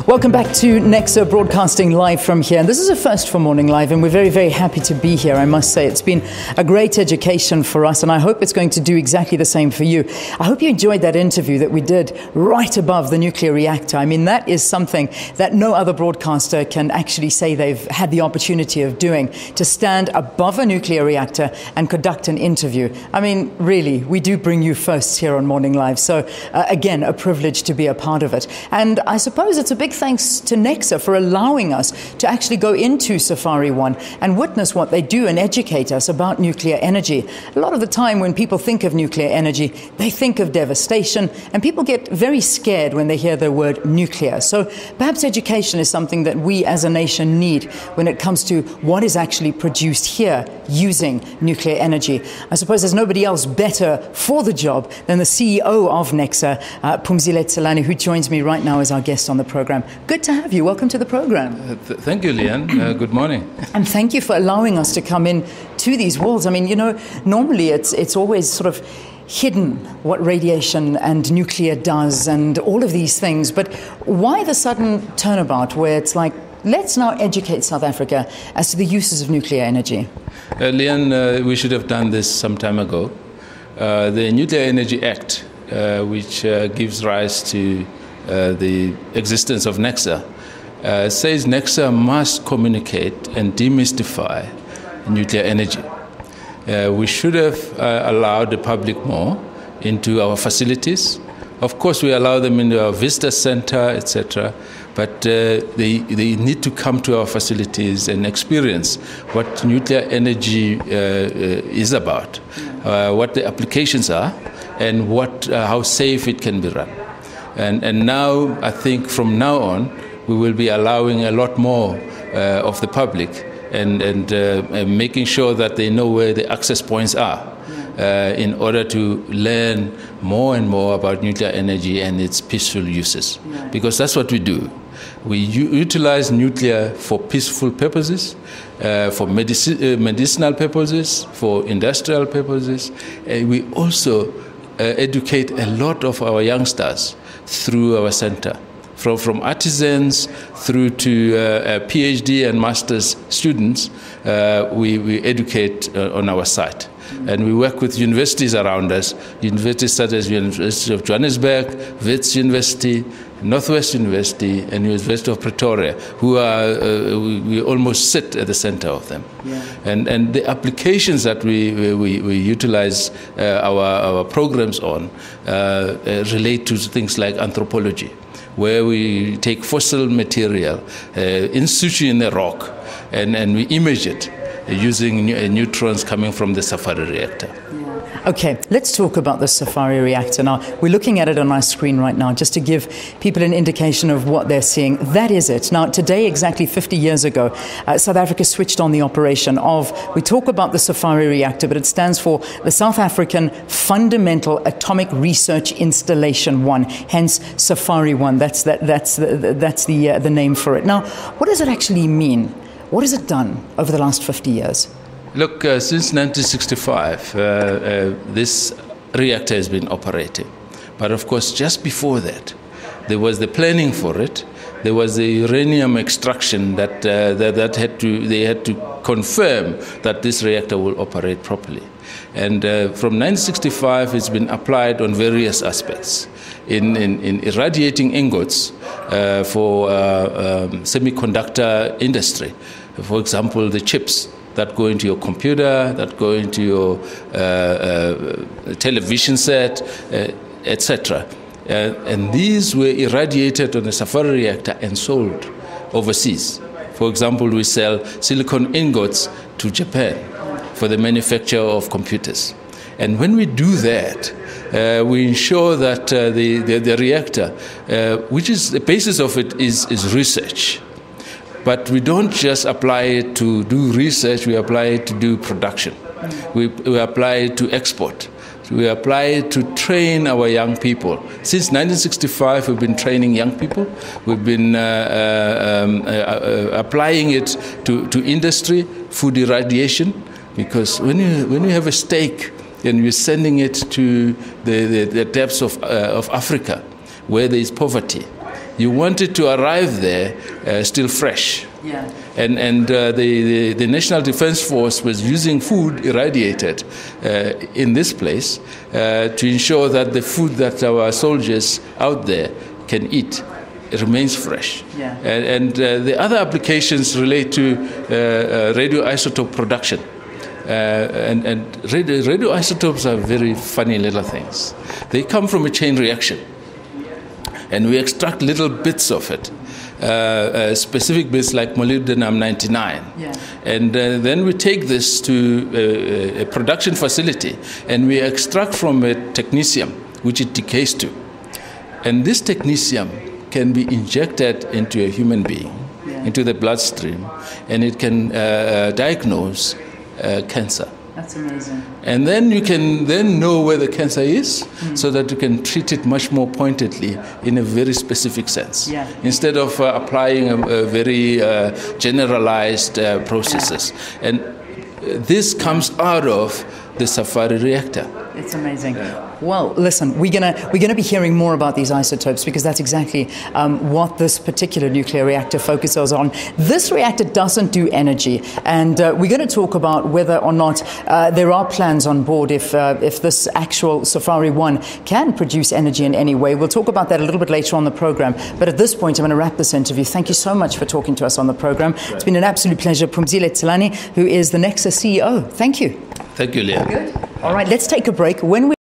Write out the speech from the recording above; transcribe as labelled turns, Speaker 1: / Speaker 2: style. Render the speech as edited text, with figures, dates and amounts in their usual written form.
Speaker 1: Welcome back to Nexa, broadcasting live from here. And this is a first for Morning Live, and we're very, very happy to be here, I must say. It's been a great education for us, and I hope it's going to do exactly the same for you. I hope you enjoyed that interview that we did right above the nuclear reactor. I mean, that is something that no other broadcaster can actually say they've had the opportunity of doing, to stand above a nuclear reactor and conduct an interview. I mean, really, we do bring you firsts here on Morning Live. So, again, a privilege to be a part of it. And I suppose it's a big thanks to Nexa for allowing us to actually go into Safari 1 and witness what they do and educate us about nuclear energy. A lot of the time when people think of nuclear energy, they think of devastation, and people get very scared when they hear the word nuclear. So perhaps education is something that we as a nation need when it comes to what is actually produced here using nuclear energy. I suppose there's nobody else better for the job than the CEO of Nexa, Phumzile Tselane, who joins me right now as our guest on the program. Good to have you. Welcome to the program.
Speaker 2: Thank you, Leanne. Good morning.
Speaker 1: And thank you for allowing us to come in to these worlds. I mean, you know, normally it's always sort of hidden what radiation and nuclear does and all of these things. But why the sudden turnabout where it's like, let's now educate South Africa as to the uses of nuclear energy?
Speaker 2: Leanne, we should have done this some time ago. The Nuclear Energy Act, which gives rise to the existence of Nexa, says Nexa must communicate and demystify nuclear energy. We should have allowed the public more into our facilities. Of course, we allow them into our visitor center, etc., but they need to come to our facilities and experience what nuclear energy is about, what the applications are, and how safe it can be run. And now, I think from now on, we will be allowing a lot more of the public and making sure that they know where the access points are in order to learn more and more about nuclear energy and its peaceful uses. Because that's what we do. We utilize nuclear for peaceful purposes, for medicinal purposes, for industrial purposes. We also educate a lot of our youngsters through our center, from artisans through to PhD and master's students. We educate on our site. And we work with universities around us, universities such as University of Johannesburg, Wits University, Northwest University, and University of Pretoria, who we almost sit at the center of them. Yeah. And the applications that we utilize our programs on relate to things like anthropology, where we take fossil material in situ in the rock and we image it using neutrons coming from the Safari reactor.
Speaker 1: Okay, let's talk about the Safari reactor. Now, we're looking at it on our screen right now just to give people an indication of what they're seeing. That is it. Now, today, exactly 50 years ago, South Africa switched on the operation of, we talk about the Safari reactor, but it stands for the South African Fundamental Atomic Research Installation 1, hence Safari 1. That's the name for it. Now, what does it actually mean? What has it done over the last 50 years?
Speaker 2: Look, since 1965, this reactor has been operating. But of course, just before that, there was the planning for it. There was the uranium extraction that they had to confirm that this reactor will operate properly. And from 1965, it's been applied on various aspects. In irradiating ingots for semiconductor industry. For example, the chips that go into your computer, that go into your television set, etc. And these were irradiated on the Safari reactor and sold overseas. For example, we sell silicon ingots to Japan for the manufacture of computers. And when we do that, we ensure that the reactor, which is the basis of it is research. But we don't just apply it to do research, we apply it to do production. We apply it to export. We apply it to train our young people. Since 1965, we've been training young people. We've been applying it to industry, food irradiation, because when you have a steak and you're sending it to the depths of Africa, where there is poverty. You want it to arrive there still fresh.
Speaker 1: Yeah.
Speaker 2: And the National Defense Force was using food irradiated in this place to ensure that the food that our soldiers out there can eat, it remains fresh.
Speaker 1: Yeah.
Speaker 2: And the other applications relate to radioisotope production. And radioisotopes are very funny little things. They come from a chain reaction, and we extract little bits of it, specific bits like molybdenum-99.
Speaker 1: Yeah.
Speaker 2: And then we take this to a production facility, and we extract from it technetium, which it decays to. And this technetium can be injected into a human being, into the bloodstream, and it can diagnose cancer.
Speaker 1: That's amazing.
Speaker 2: And then you can then know where the cancer is, so that you can treat it much more pointedly in a very specific sense, instead of applying a very generalized processes. And this comes out of the Safari reactor.
Speaker 1: It's amazing. Well, listen, we're gonna be hearing more about these isotopes, because that's exactly what this particular nuclear reactor focuses on. This reactor doesn't do energy, and we're going to talk about whether or not there are plans on board if this actual Safari 1 can produce energy in any way. We'll talk about that a little bit later on the program. But at this point, I'm going to wrap this interview. Thank you so much for talking to us on the program. It's been an absolute pleasure. Phumzile Tsilani, who is the Nexa CEO. Thank you.
Speaker 2: Thank you, Leah.
Speaker 1: Good. All right, let's take a break. When we